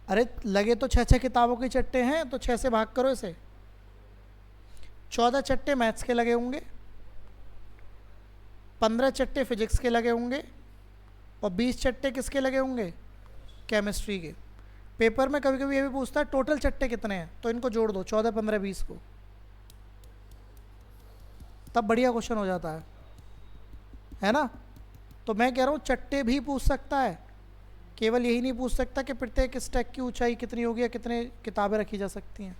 अरे लगे तो 6-6 किताबों के चट्टे हैं, तो 6 से भाग करो इसे। 14 चट्टे मैथ्स के लगे होंगे, 15 चट्टे फिजिक्स के लगे होंगे, और 20 चट्टे किसके लगे होंगे? केमिस्ट्री के। पेपर में कभी कभी ये भी पूछता है टोटल चट्टे कितने हैं, तो इनको जोड़ दो 14, 15, 20 को, तब बढ़िया क्वेश्चन हो जाता है ना। तो मैं कह रहा हूँ चट्टे भी पूछ सकता है, केवल यही नहीं पूछ सकता कि प्रत्येक स्टैक की ऊंचाई कितनी होगी या कितने किताबें रखी जा सकती हैं।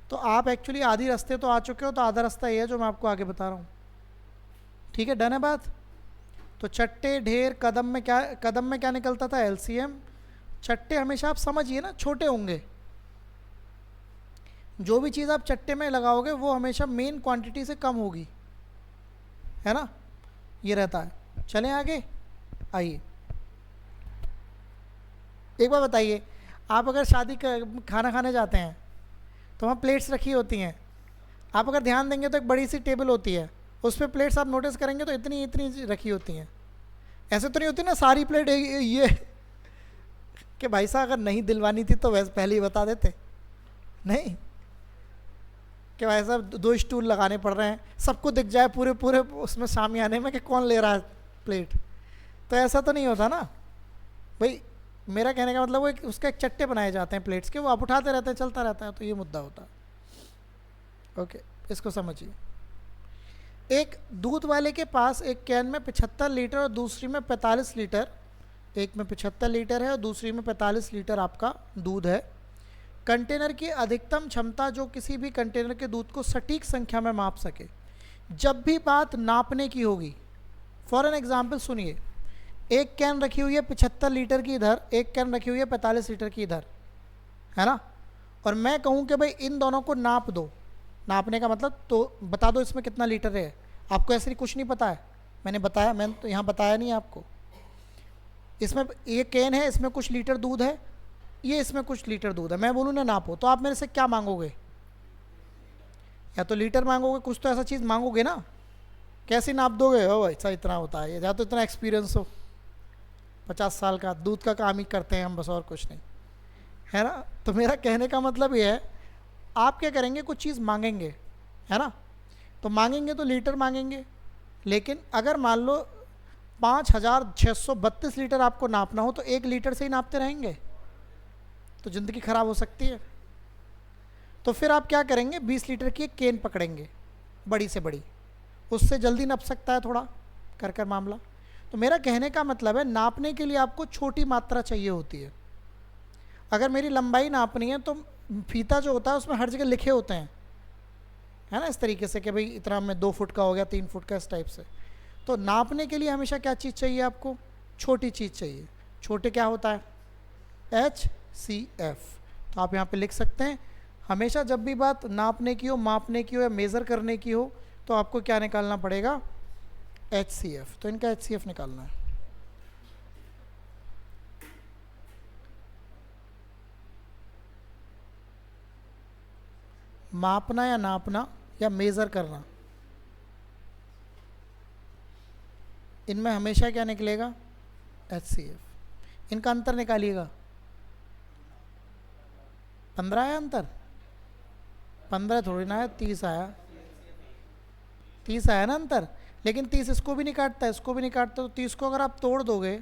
तो आप एक्चुअली आधी रास्ते तो आ चुके हो, तो आधा रास्ता ये है जो मैं आपको आगे बता रहा हूँ। ठीक है, डन है बात। तो चट्टे, ढेर, कदम में क्या निकलता था, एलसीएम। चट्टे हमेशा आप समझिए ना छोटे होंगे, जो भी चीज़ आप चट्टे में लगाओगे वो हमेशा मेन क्वांटिटी से कम होगी, है ना, ये रहता है। चलें आगे, आइए एक बार बताइए, आप अगर शादी का खाना खाने जाते हैं तो वहाँ प्लेट्स रखी होती हैं, आप अगर ध्यान देंगे तो एक बड़ी सी टेबल होती है, उस पर प्लेट्स आप नोटिस करेंगे तो इतनी इतनी रखी होती हैं। ऐसे तो नहीं होती ना सारी प्लेट ये कि भाई साहब अगर नहीं दिलवानी थी तो वैसे पहले ही बता देते, नहीं कि भाई साहब 2 स्टूल लगाने पड़ रहे हैं, सबको दिख जाए पूरे पूरे उसमें शामियाने में कि कौन ले रहा है प्लेट, तो ऐसा तो नहीं होता ना भाई। मेरा कहने का मतलब वो उसका एक चट्टे बनाए जाते हैं प्लेट्स के, वो आप उठाते रहते हैं, चलता रहता है, तो ये मुद्दा होता है। ओके, इसको समझिए। एक दूध वाले के पास एक कैन में 75 लीटर और दूसरी में 45 लीटर, एक में 75 लीटर है और दूसरी में 45 लीटर आपका दूध है। कंटेनर की अधिकतम क्षमता जो किसी भी कंटेनर के दूध को सटीक संख्या में माप सके। जब भी बात नापने की होगी, फॉर एन एग्जाम्पल सुनिए, एक कैन रखी हुई है 75 लीटर की इधर, एक कैन रखी हुई है 45 लीटर की इधर, है ना, और मैं कहूँ कि भाई इन दोनों को नाप दो, नापने का मतलब तो बता दो इसमें कितना लीटर है। आपको ऐसे कुछ नहीं पता है, मैंने बताया, मैंने तो यहाँ बताया नहीं आपको। इसमें ये कैन है, इसमें कुछ लीटर दूध है, ये इसमें कुछ लीटर दूध है, मैं बोलूँ ना नापो, तो आप मेरे से क्या मांगोगे, या तो लीटर मांगोगे, कुछ तो ऐसा चीज़ मांगोगे ना, कैसे नाप दोगे, ओ ऐसा इतना होता है, या तो इतना एक्सपीरियंस हो, 50 साल का दूध का काम ही करते हैं हम बस, और कुछ नहीं, है ना। तो मेरा कहने का मतलब ये है, आप क्या करेंगे, कुछ चीज़ मांगेंगे, है ना, तो मांगेंगे तो लीटर मांगेंगे, लेकिन अगर मान लो 5632 लीटर आपको नापना हो तो 1 लीटर से ही नापते रहेंगे तो ज़िंदगी ख़राब हो सकती है। तो फिर आप क्या करेंगे, 20 लीटर की एक केन पकड़ेंगे, बड़ी से बड़ी, उससे जल्दी नप सकता है थोड़ा कर मामला। तो मेरा कहने का मतलब है, नापने के लिए आपको छोटी मात्रा चाहिए होती है। अगर मेरी लंबाई नापनी है तो फीता जो होता है उसमें हर जगह लिखे होते हैं, है ना, इस तरीके से कि भाई इतना में 2 फुट का हो गया, 3 फुट का, इस टाइप से। तो नापने के लिए हमेशा क्या चीज़ चाहिए आपको, छोटी चीज़ चाहिए। छोटे क्या होता है, HCF। तो आप यहाँ पे लिख सकते हैं, हमेशा जब भी बात नापने की हो, मापने की हो या मेज़र करने की हो, तो आपको क्या निकालना पड़ेगा, HCF। तो इनका HCF निकालना है। मापना या नापना या मेज़र करना, इनमें हमेशा क्या निकलेगा, HCF। इनका अंतर निकालिएगा, 15 आया अंतर, 15 थोड़ी ना है, 30 आया, 30 आया ना अंतर। लेकिन 30 इसको भी नहीं काटता, इसको भी नहीं काटता, तो 30 को अगर आप तोड़ दोगे,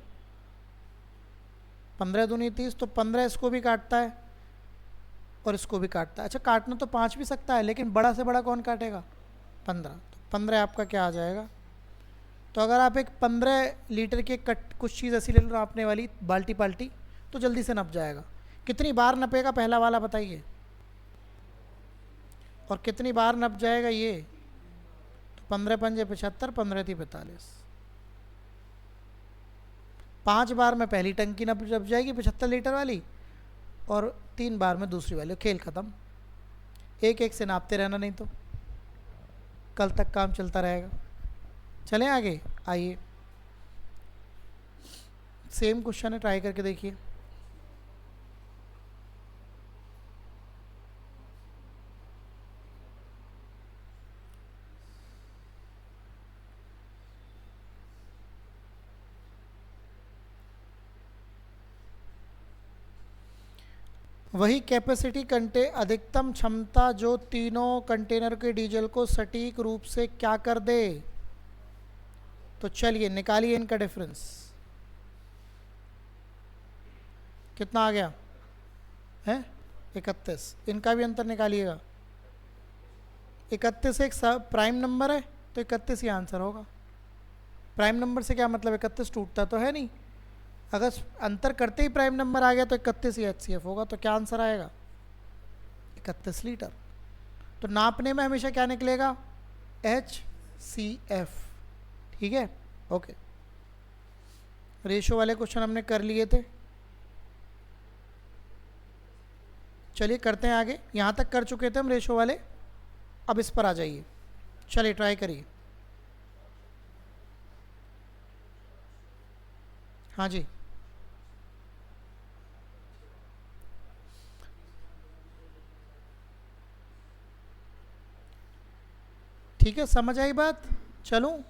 15 दूनी 30, तो 15 इसको भी काटता है और इसको भी काटता है। अच्छा, काटना तो 5 भी सकता है, लेकिन बड़ा से बड़ा कौन काटेगा, 15। तो 15 आपका क्या आ जाएगा। तो अगर आप एक 15 लीटर की कुछ चीज़ ऐसी ले लो नापने वाली, बाल्टी पाल्टी, तो जल्दी से नप जाएगा। कितनी बार नपेगा पहला वाला बताइए, और कितनी बार नप जाएगा ये, तो 15 पंजे 75, 15 थी 45, 5 बार में पहली टंकी नप जाएगी 75 लीटर वाली, और 3 बार में दूसरी वाली, खेल ख़त्म। एक एक से नापते रहना, नहीं तो कल तक काम चलता रहेगा। चलें आगे, आइए सेम क्वेश्चन है, ट्राई करके देखिए। वही कैपेसिटी अधिकतम क्षमता जो तीनों कंटेनर के डीजल को सटीक रूप से क्या कर दे। तो चलिए निकालिए इनका डिफरेंस। कितना आ गया है 31। इनका भी अंतर निकालिएगा। 31 एक प्राइम नंबर है तो 31 ही आंसर होगा। प्राइम नंबर से क्या मतलब 31 टूटता तो है नहीं, अगर अंतर करते ही प्राइम नंबर आ गया तो 31 ही HCF होगा। तो क्या आंसर आएगा 31 लीटर। तो नापने में हमेशा क्या निकलेगा HCF। ठीक है, ओके। रेशो वाले क्वेश्चन हमने कर लिए थे। चलिए करते हैं आगे। यहाँ तक कर चुके थे हम रेशो वाले, अब इस पर आ जाइए। चलिए ट्राई करिए। हाँ जी, ठीक है, समझ आई बात। चलूँ,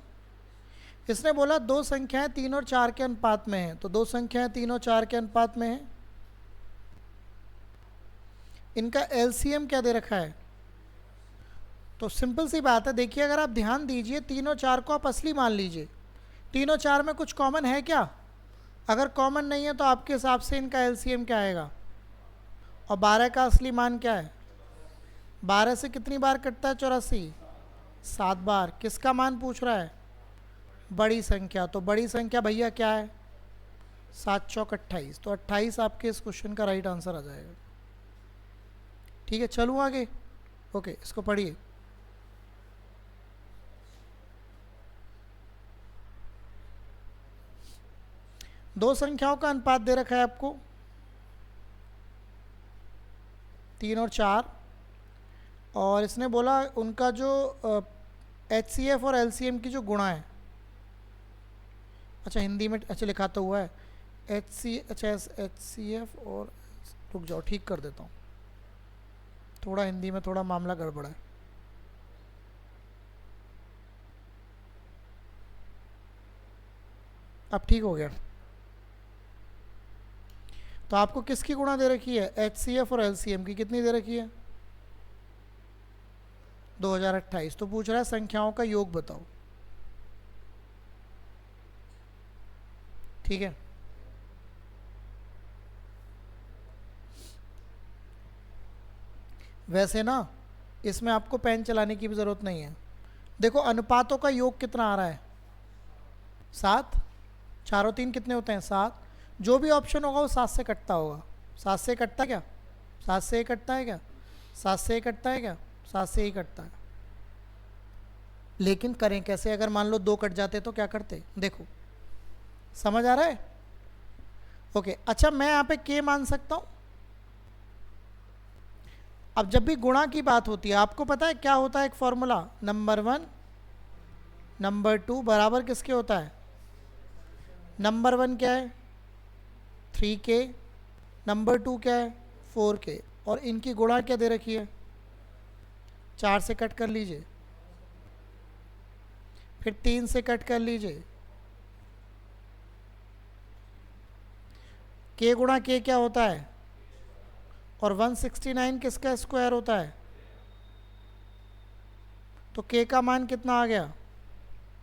इसने बोला दो संख्याएं 3 और 4 के अनुपात में हैं, तो दो संख्याएं 3 और 4 के अनुपात में हैं। इनका LCM क्या दे रखा है? तो सिंपल सी बात है, देखिए अगर आप ध्यान दीजिए 3 और 4 को आप असली मान लीजिए। 3 और 4 में कुछ कॉमन है क्या? अगर कॉमन नहीं है तो आपके हिसाब से इनका LCM क्या आएगा? और 12 का असली मान क्या है? 12 से कितनी बार कटता है 84? 7 बार। किसका मान पूछ रहा है? बड़ी संख्या। तो बड़ी संख्या भैया क्या है? 7 चौक 28। तो 28 आपके इस क्वेश्चन का राइट आंसर आ जाएगा। ठीक है, चलूँ आगे। ओके, इसको पढ़िए। दो संख्याओं का अनुपात दे रखा है आपको 3 और 4, और इसने बोला उनका जो HCF और LCM की जो गुणा है, अच्छा हिंदी में अच्छा लिखा तो हुआ है HCF और, रुक जाओ ठीक कर देता हूँ, थोड़ा हिंदी में थोड़ा मामला गड़बड़ है। अब ठीक हो गया। तो आपको किसकी गुणा दे रखी है? HCF और LCM की कितनी दे रखी है? 2028। तो पूछ रहा है संख्याओं का योग बताओ। ठीक है, वैसे ना इसमें आपको पेन चलाने की भी ज़रूरत नहीं है। देखो अनुपातों का योग कितना आ रहा है? 7। 4 और 3 कितने होते हैं? 7। जो भी ऑप्शन होगा वो 7 से कटता होगा। 7 से कटता क्या? 7 से ही कटता है क्या? 7 से ही कटता है क्या? 7 से ही कटता है। लेकिन करें कैसे? अगर मान लो 2 कट जाते तो क्या करते? देखो, समझ आ रहा है? ओके, अच्छा मैं यहाँ पे के मान सकता हूँ। अब जब भी गुणा की बात होती है आपको पता है क्या होता है? एक फॉर्मूला, नंबर 1 नंबर 2 बराबर किसके होता है? नंबर 1 क्या है? 3k, नंबर 2 क्या है? 4k, और इनकी गुणा क्या दे रखी है? 4 से कट कर लीजिए, फिर 3 से कट कर लीजिए। k गुणा k क्या होता है? और 169 किसका स्क्वायर होता है? तो k का मान कितना आ गया?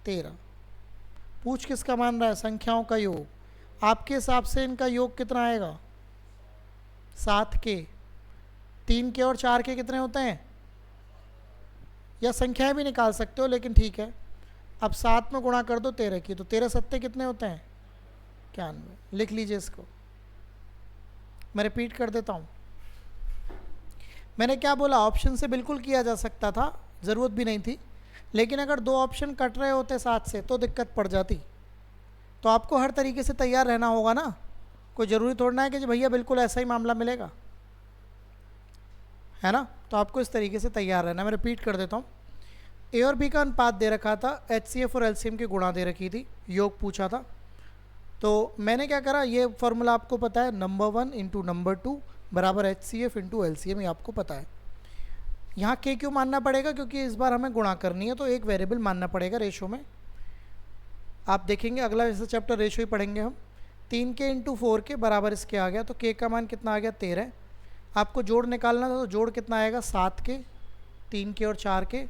13। पूछ किसका मान रहा है? संख्याओं का योग। आपके हिसाब से इनका योग कितना आएगा? 7k। 3k और 4k कितने होते हैं? या संख्याएं भी निकाल सकते हो, लेकिन ठीक है। अब 7 में गुणा कर दो 13 की, तो 13 सत्ते कितने होते हैं? 91। लिख लीजिए इसको। मैं रिपीट कर देता हूँ। मैंने क्या बोला? ऑप्शन से बिल्कुल किया जा सकता था, ज़रूरत भी नहीं थी, लेकिन अगर 2 ऑप्शन कट रहे होते 7 से तो दिक्कत पड़ जाती। तो आपको हर तरीके से तैयार रहना होगा ना। कोई ज़रूरी थोड़ा है कि भैया बिल्कुल ऐसा ही मामला मिलेगा, है ना। तो आपको इस तरीके से तैयार रहना। मैं रिपीट कर देता हूँ। ए और बी का अनुपात दे रखा था, HCF और LCM की गुणा दे रखी थी, योग पूछा था। तो मैंने क्या करा, ये फॉर्मूला आपको पता है, नंबर 1 इंटू नंबर 2 बराबर HCF इंटू LCM, ये आपको पता है। यहाँ के क्यों मानना पड़ेगा? क्योंकि इस बार हमें गुणा करनी है, तो एक वेरिएबल मानना पड़ेगा रेशो में। आप देखेंगे अगला जैसे चैप्टर रेशो ही पढ़ेंगे हम। 3k इंटू 4k बराबर इसके आ गया, तो k का मान कितना आ गया? 13। आपको जोड़ निकालना था, तो जोड़ कितना आएगा? 7k, 3k और 4k,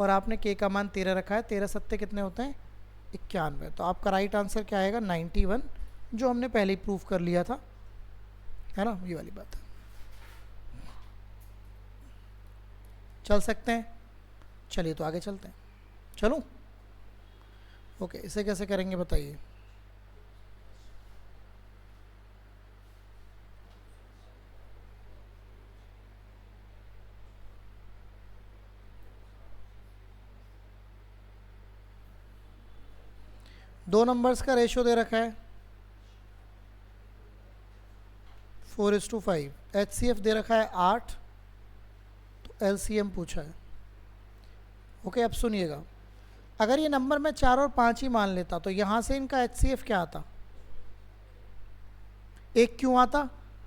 और आपने k का मान 13 रखा है। 13 सत्ते कितने होते हैं? 91। तो आपका राइट आंसर क्या आएगा? 91, जो हमने पहले ही प्रूफ कर लिया था। है ना, ये वाली बात है। चल सकते हैं, चलिए तो आगे चलते हैं। चलूं? ओके, इसे कैसे करेंगे बताइए। दो नंबर्स का रेशियो दे रखा है 4:5, HCF दे रखा है 8, तो LCM पूछा है। ओके, अब सुनिएगा, अगर ये नंबर मैं 4 और 5 ही मान लेता तो यहाँ से इनका HCF क्या आता? 1 क्यों आता?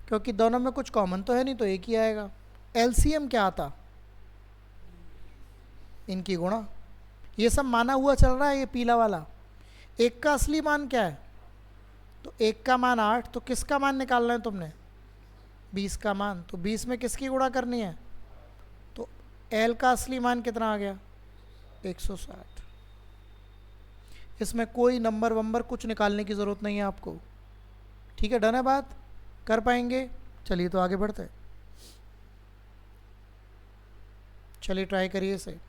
क्योंकि दोनों में कुछ कॉमन तो है नहीं, तो 1 ही आएगा। LCM क्या आता? इनकी गुणा। ये सब माना हुआ चल रहा है, ये पीला वाला। 1 का असली मान क्या है? तो 1 का मान 8, तो किसका मान निकालना है तुमने? 20 का मान। तो 20 में किसकी गुणा करनी है? तो L का असली मान कितना आ गया? 160। इसमें कोई नंबर वंबर कुछ निकालने की ज़रूरत नहीं है आपको। ठीक है, डन है बात? कर पाएंगे? चलिए तो आगे बढ़ते हैं। चलिए ट्राई करिए इसे।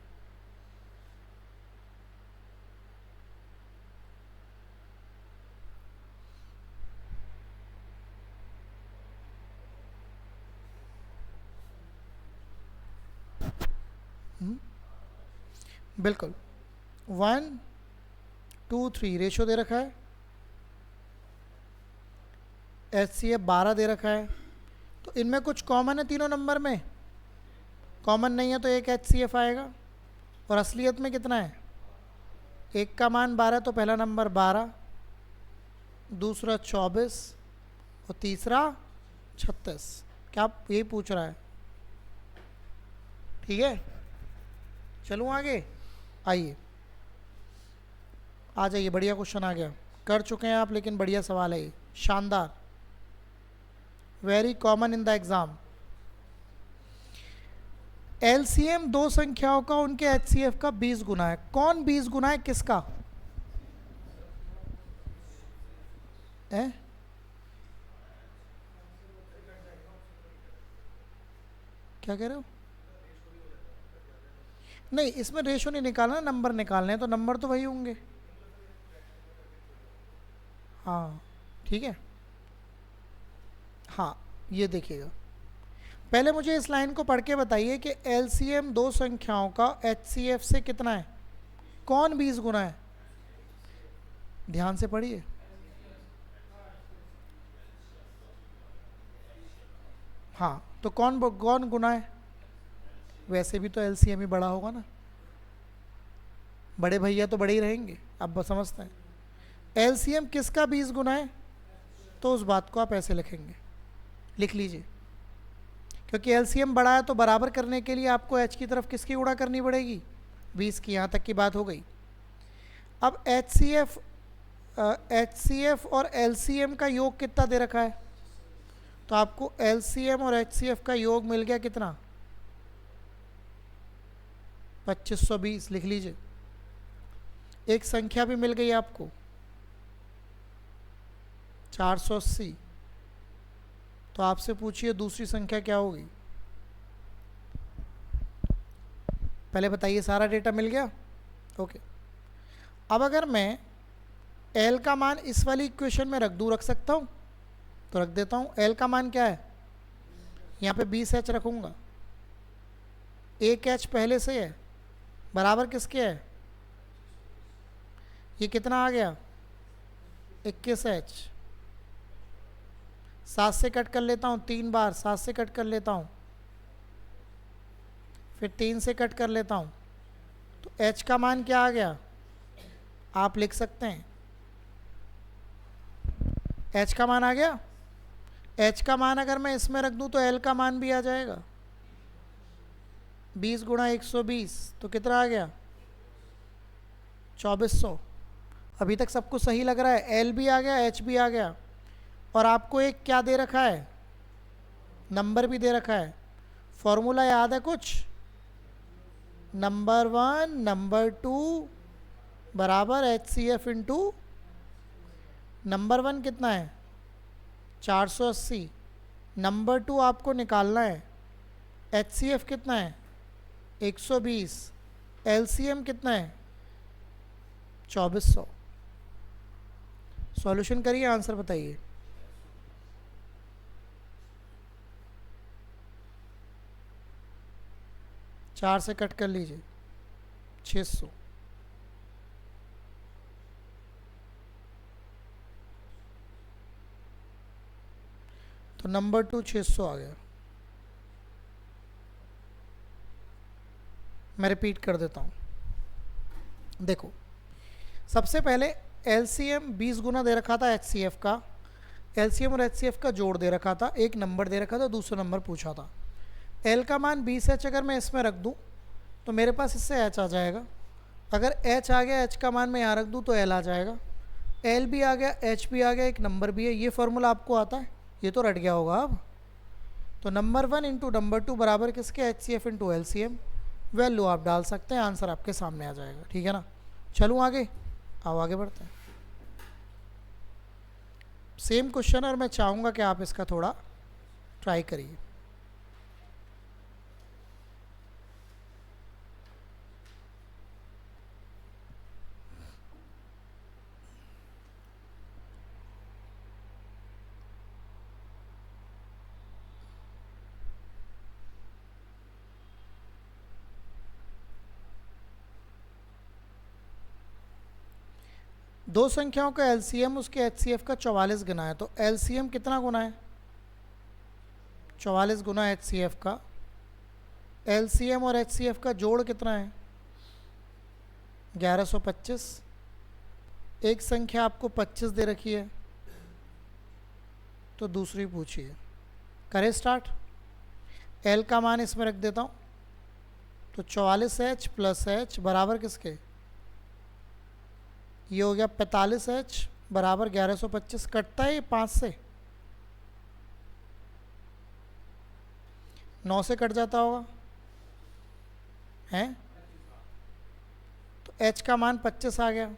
बिल्कुल 1 2 3 रेशो दे रखा है, HCF 12 दे रखा है। तो इनमें कुछ कॉमन है तीनों नंबर में? कॉमन नहीं है तो एक HCF आएगा। और असलियत में कितना है? 1 का मान 12, तो पहला नंबर 12, दूसरा 24 और तीसरा 36। क्या आप यही पूछ रहा है? ठीक है, चलूँ आगे? आइए, आ जाइए, बढ़िया क्वेश्चन आ गया। कर चुके हैं आप, लेकिन बढ़िया सवाल है ये, शानदार, very common in the exam. LCM दो संख्याओं का उनके HCF का 20 गुना है। कौन 20 गुना है? किसका है? क्या कह रहे हो? नहीं, इसमें रेशो नहीं निकालना, नंबर निकालने हैं, तो नंबर तो वही होंगे। हाँ ठीक है। हाँ, ये देखिएगा, पहले मुझे इस लाइन को पढ़ के बताइए कि LCM दो संख्याओं का HCF से कितना है? कौन 20 गुना है? ध्यान से पढ़िए। हाँ, तो कौन गुना है? वैसे भी तो LCM ही बड़ा होगा ना, बड़े भैया तो बड़े ही रहेंगे, आप बस समझते हैं। LCM किसका 20 गुना है? तो उस बात को आप ऐसे लिखेंगे, लिख लीजिए, क्योंकि LCM बड़ा है तो बराबर करने के लिए आपको H की तरफ किसकी गुणा करनी पड़ेगी? 20 की। यहाँ तक की बात हो गई। अब HCF और LCM का योग कितना दे रखा है? तो आपको LCM और HCF का योग मिल गया कितना? 2520, लिख लीजिए। एक संख्या भी मिल गई आपको 480। तो आपसे पूछिए दूसरी संख्या क्या होगी? पहले बताइए, सारा डेटा मिल गया? ओके, अब अगर मैं L का मान इस वाली इक्वेशन में रख दूँ, रख सकता हूँ? तो रख देता हूँ। L का मान क्या है? यहाँ पे 20H रखूँगा, 1H पहले से है, बराबर किसके है? ये कितना आ गया? 21H। 7 से कट कर लेता हूँ 3 बार, 7 से कट कर लेता हूँ, फिर 3 से कट कर लेता हूँ, तो H का मान क्या आ गया? आप लिख सकते हैं, H का मान आ गया। H का मान अगर मैं इसमें रख दूँ तो L का मान भी आ जाएगा। 20 गुणा 120 तो कितना आ गया? 2400। अभी तक सब कुछ सही लग रहा है, L भी आ गया, H भी आ गया, और आपको एक क्या दे रखा है? नंबर भी दे रखा है। फॉर्मूला याद है कुछ? नंबर 1 नंबर 2 बराबर HCF इंटू नंबर 1 कितना है? 480, नंबर 2 आपको निकालना है, HCF कितना है 120, LCM कितना है 2400। सॉल्यूशन करिए, आंसर बताइए। चार से कट कर लीजिए, 600। तो नंबर 2 600 आ गया। मैं रिपीट कर देता हूँ, देखो सबसे पहले LCM 20 गुना दे रखा था HCF का, LCM और HCF का जोड़ दे रखा था, एक नंबर दे रखा था, दूसरा नंबर पूछा था। L का मान 20H अगर मैं इसमें रख दूँ तो मेरे पास इससे H आ जाएगा। अगर H आ गया, H का मान मैं यहाँ रख दूँ तो L आ जाएगा। L भी आ गया, H भी आ गया, एक नंबर भी है। ये फॉर्मूला आपको आता है, ये तो रट गया होगा अब। तो नंबर 1 इंटू नंबर 2 बराबर किसके HCF इंटू LCM। वैल्यू आप डाल सकते हैं, आंसर आपके सामने आ जाएगा। ठीक है ना, चलूँ आगे, आओ आगे बढ़ते हैं। सेम क्वेश्चन और मैं चाहूँगा कि आप इसका थोड़ा ट्राई करिए। दो संख्याओं का LCM उसके HCF का 44 गुना है, तो LCM कितना गुना है 44 गुना HCF का। LCM और HCF का जोड़ कितना है 1125। एक संख्या आपको 25 दे रखी है, तो दूसरी पूछिए। करें स्टार्ट। L का मान इसमें रख देता हूँ, तो 44H प्लस H बराबर किसके, ये हो गया 45H बराबर 1125। कटता है ये 5 से, 9 से कट जाता होगा हैं। तो H का मान 25 आ गया।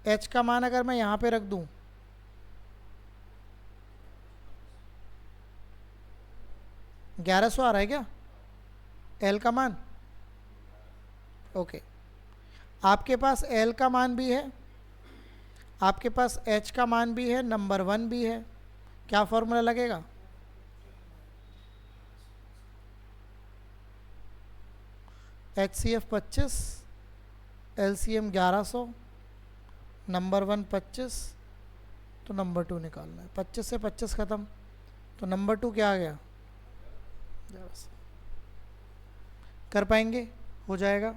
H का मान अगर मैं यहाँ पे रख दूँ 1100 आ रहा है क्या L का मान। ओके, आपके पास L का मान भी है, आपके पास H का मान भी है, नंबर 1 भी है। क्या फॉर्मूला लगेगा, HCF 25, LCM 1100, नंबर 1 25, तो नंबर 2 निकालना है। 25 से 25 ख़त्म, तो नंबर 2 क्या आ गया 1100। कर पाएंगे, हो जाएगा।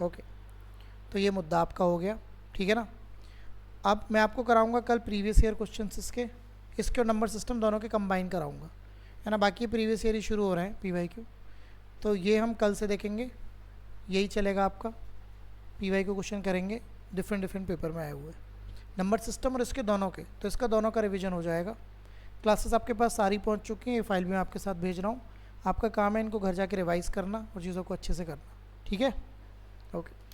ओके, तो ये मुद्दा आपका हो गया। ठीक है ना, अब मैं आपको कराऊंगा कल प्रीवियस ईयर क्वेश्चंस इसके और नंबर सिस्टम दोनों के कंबाइन कराऊंगा, है ना। बाकी प्रीवियस ईयर ही शुरू हो रहे हैं PYQ, तो ये हम कल से देखेंगे, यही चलेगा आपका। PYQ क्वेश्चन करेंगे डिफरेंट पेपर में आए हुए नंबर सिस्टम और इसके दोनों के, तो इसका दोनों का रिवीजन हो जाएगा। क्लासेस आपके पास सारी पहुंच चुकी हैं, ये फाइल भी मैं आपके साथ भेज रहा हूँ। आपका काम है इनको घर जाके रिवाइज़ करना और चीज़ों को अच्छे से करना। ठीक है, ओके।